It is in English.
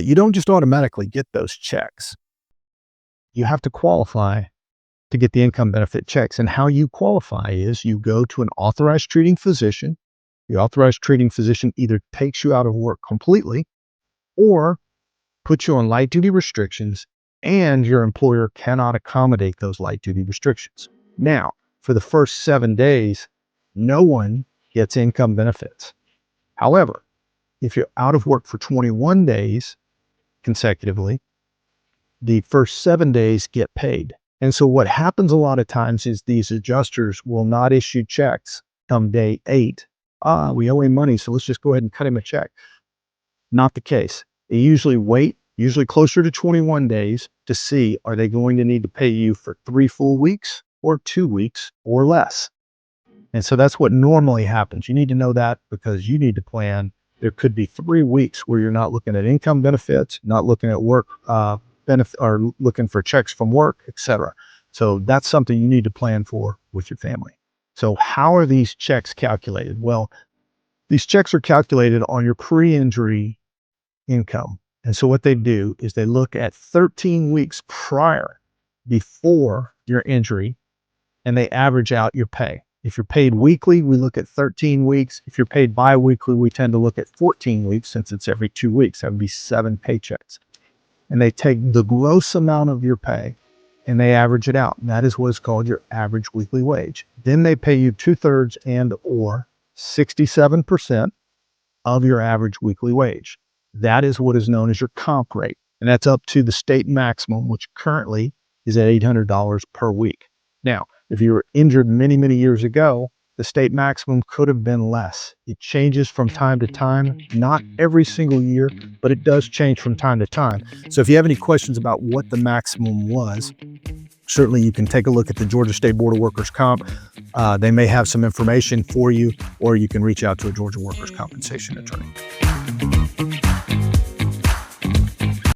You don't just automatically get those checks. You have to qualify to get the income benefit checks. And how you qualify is you go to an authorized treating physician. The authorized treating physician either takes you out of work completely or puts you on light duty restrictions, and your employer cannot accommodate those light duty restrictions. Now, for the first 7 days, no one gets income benefits. However, if you're out of work for 21 days consecutively, the first 7 days get paid. And so what happens a lot of times is these adjusters will not issue checks come day 8. We owe him money, so let's just go ahead and cut him a check. Not the case. They usually wait, usually closer to 21 days, to see, are they going to need to pay you for 3 full weeks or 2 weeks or less? And so that's what normally happens. You need to know that because you need to plan. There could be 3 weeks where you're not looking at income benefits, not looking at work benefit, or looking for checks from work, etc. So that's something you need to plan for with your family. So how are these checks calculated? Well, these checks are calculated on your pre-injury income. And so what they do is they look at 13 weeks prior, before your injury, and they average out your pay. If you're paid weekly, we look at 13 weeks. If you're paid bi-weekly, we tend to look at 14 weeks since it's every 2 weeks. That would be 7 paychecks. And they take the gross amount of your pay and they average it out. And that is what is called your average weekly wage. Then they pay you 2/3 and or 67% of your average weekly wage. That is what is known as your comp rate. And that's up to the state maximum, which currently is at $800 per week. Now, if you were injured many, many years ago, the state maximum could have been less. It changes from time to time, not every single year, but it does change from time to time. So if you have any questions about what the maximum was, certainly you can take a look at the Georgia State Board of Workers' Comp. They may have some information for you, or you can reach out to a Georgia Workers' Compensation attorney.